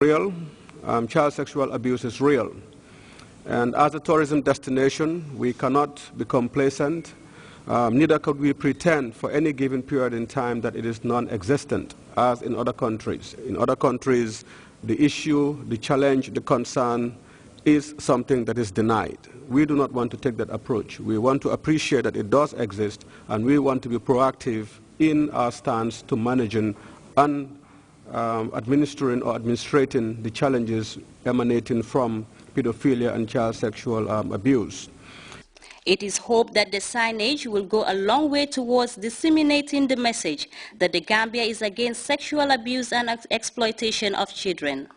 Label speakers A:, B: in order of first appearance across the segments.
A: Real. Child sexual abuse is real. And as a tourism destination, we cannot be complacent. Neither could we pretend for any given period in time that it is non-existent, as in other countries. In other countries, the issue, the challenge, the concern is something that is denied. We do not want to take that approach. We want to appreciate that it does exist, and we want to be proactive in our stance to managing and administering or administrating the challenges emanating from pedophilia and child sexual abuse.
B: It is hoped that the signage will go a long way towards disseminating the message that the Gambia is against sexual abuse and exploitation of children.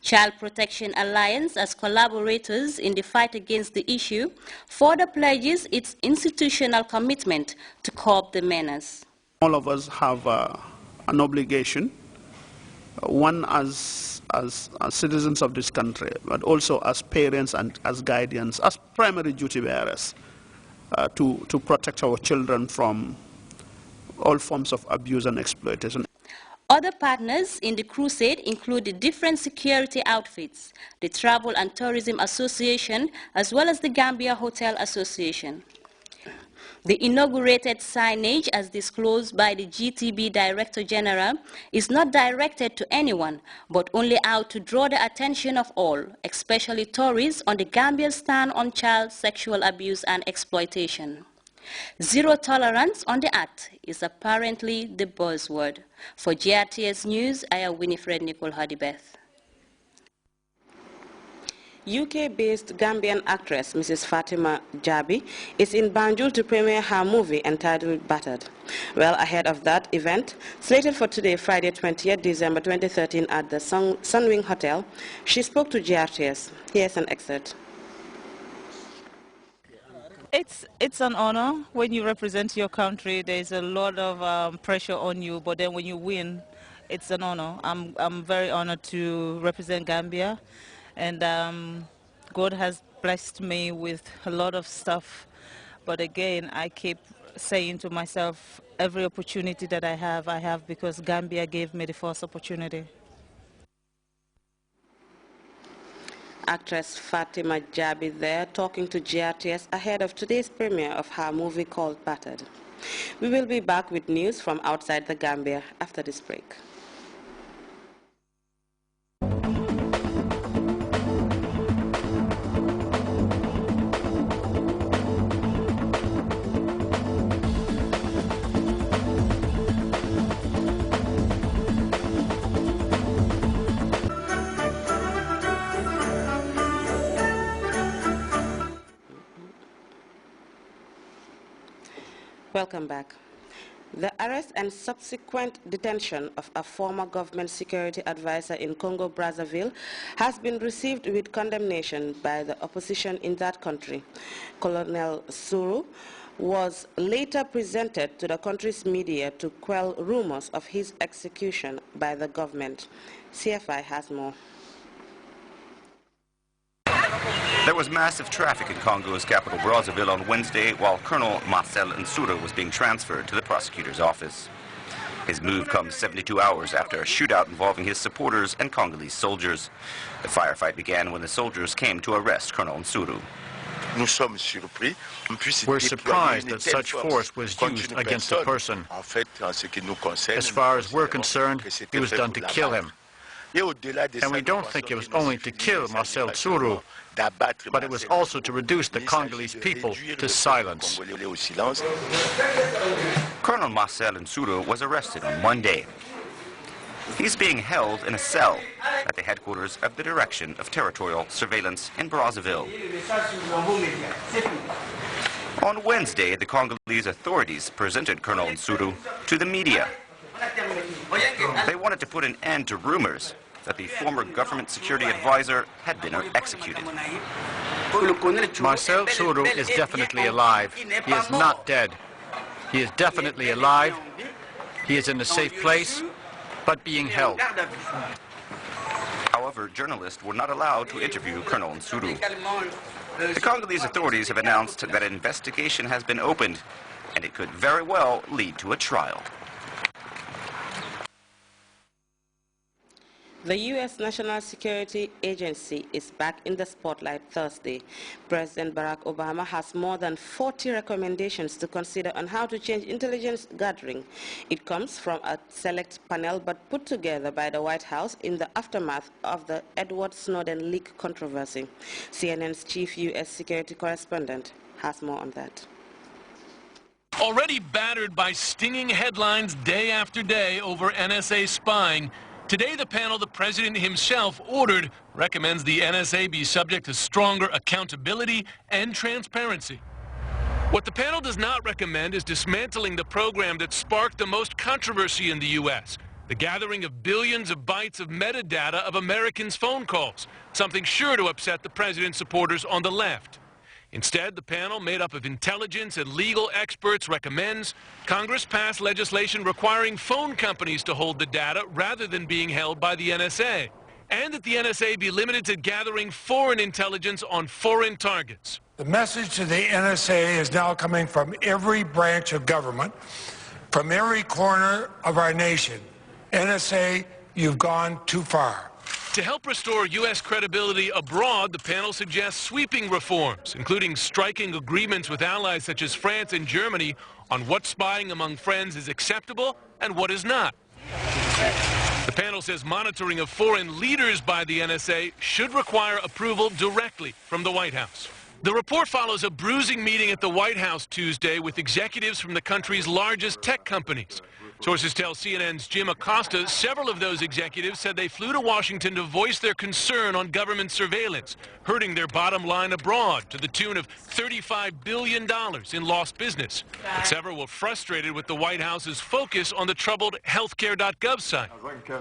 B: Child Protection Alliance, as collaborators in the fight against the issue, further pledges its institutional commitment to curb the menace.
C: All of us have an obligation, one as citizens of this country, but also as parents and as guardians, as primary duty bearers, to protect our children from all forms of abuse and exploitation.
B: Other partners in the crusade include the different security outfits, the Travel and Tourism Association, as well as the Gambia Hotel Association. The inaugurated signage, as disclosed by the GTB Director General, is not directed to anyone, but only out to draw the attention of all, especially tourists, on the Gambia's stand on child sexual abuse and exploitation. Zero tolerance on the act is apparently the buzzword. For GRTS News, I am Winifred Nicole Hadibeth.
D: UK-based Gambian actress Mrs. Fatima Jabi is in Banjul to premiere her movie entitled Battered. Well, ahead of that event, slated for today, Friday 20th December 2013 at the Sunwing Hotel, she spoke to GRTS. Here's an excerpt.
E: It's an honor. When you represent your country, there's a lot of pressure on you, but then when you win, it's an honor. I'm very honored to represent Gambia. And God has blessed me with a lot of stuff. But again, I keep saying to myself, every opportunity that I have because Gambia gave me the first opportunity.
D: Actress Fatima Jabi there talking to GRTS ahead of today's premiere of her movie called Battered. We will be back with news from outside the Gambia after this break. Welcome back. The arrest and subsequent detention of a former government security advisor in Congo-Brazzaville has been received with condemnation by the opposition in that country. Colonel Suru was later presented to the country's media to quell rumors of his execution by the government. CFI has more.
F: There was massive traffic in Congo's capital Brazzaville on Wednesday while Colonel Marcel Nsura was being transferred to the prosecutor's office. His move comes 72 hours after a shootout involving his supporters and Congolese soldiers. The firefight began when the soldiers came to arrest Colonel Nsura.
G: We're surprised that such force was used against a person. As far as we're concerned, it was done to kill him. And we don't think it was only to kill Marcel Nsura, but it was also to reduce the Congolese people to silence.
F: Colonel Marcel Nsura was arrested on Monday. He's being held in a cell at the headquarters of the Direction of Territorial Surveillance in Brazzaville. On Wednesday, the Congolese authorities presented Colonel Nsura to the media. They wanted to put an end to rumors that the former government security advisor had been executed.
G: Marcel Nsura is definitely alive. He is not dead. He is definitely alive. He is in a safe place, but being held.
F: However, journalists were not allowed to interview Colonel Nsura. The Congolese authorities have announced that an investigation has been opened, and it could very well lead to a trial.
D: The U.S. National Security Agency is back in the spotlight Thursday. President Barack Obama has more than 40 recommendations to consider on how to change intelligence gathering. It comes from a select panel but put together by the White House in the aftermath of the Edward Snowden leak controversy. CNN's chief U.S. security correspondent has more on that.
H: Already battered by stinging headlines day after day over NSA spying, today the panel the president himself ordered recommends the NSA be subject to stronger accountability and transparency. What the panel does not recommend is dismantling the program that sparked the most controversy in the U.S., the gathering of billions of bytes of metadata of Americans' phone calls, something sure to upset the president's supporters on the left. Instead, the panel, made up of intelligence and legal experts, recommends Congress pass legislation requiring phone companies to hold the data rather than being held by the NSA, and that the NSA be limited to gathering foreign intelligence on foreign targets.
I: The message to the NSA is now coming from every branch of government, from every corner of our nation. NSA, you've gone too far.
H: To help restore U.S. credibility abroad, the panel suggests sweeping reforms, including striking agreements with allies such as France and Germany on what spying among friends is acceptable and what is not. The panel says monitoring of foreign leaders by the NSA should require approval directly from the White House. The report follows a bruising meeting at the White House Tuesday with executives from the country's largest tech companies. Sources tell CNN's Jim Acosta several of those executives said they flew to Washington to voice their concern on government surveillance, hurting their bottom line abroad to the tune of $35 billion in lost business. But several were frustrated with the White House's focus on the troubled healthcare.gov site.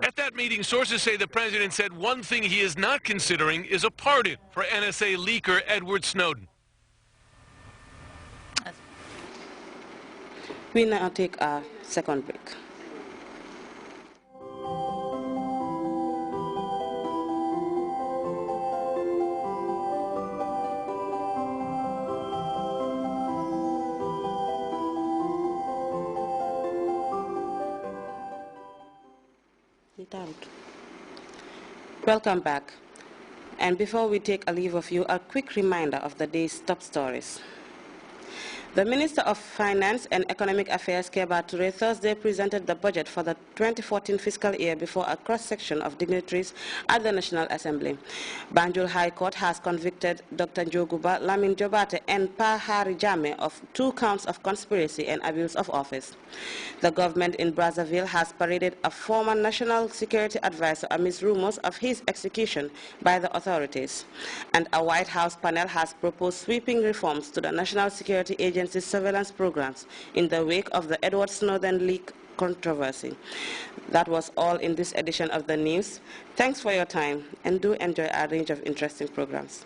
H: At that meeting, sources say the president said one thing he is not considering is a pardon for NSA leaker Edward Snowden.
D: We now take our second break. Welcome back. And before we take a leave of you, a quick reminder of the day's top stories. The Minister of Finance and Economic Affairs, Keba Toure, Thursday presented the budget for the 2014 fiscal year before a cross-section of dignitaries at the National Assembly. Banjul High Court has convicted Dr. Njoguba Lamin Jobate and Pa Hari Jame of 2 counts of conspiracy and abuse of office. The government in Brazzaville has paraded a former national security advisor amidst rumors of his execution by the authorities. And a White House panel has proposed sweeping reforms to the National Security Agency's surveillance programs in the wake of the Edward Snowden leak controversy. That was all in this edition of the news. Thanks for your time, and do enjoy our range of interesting programs.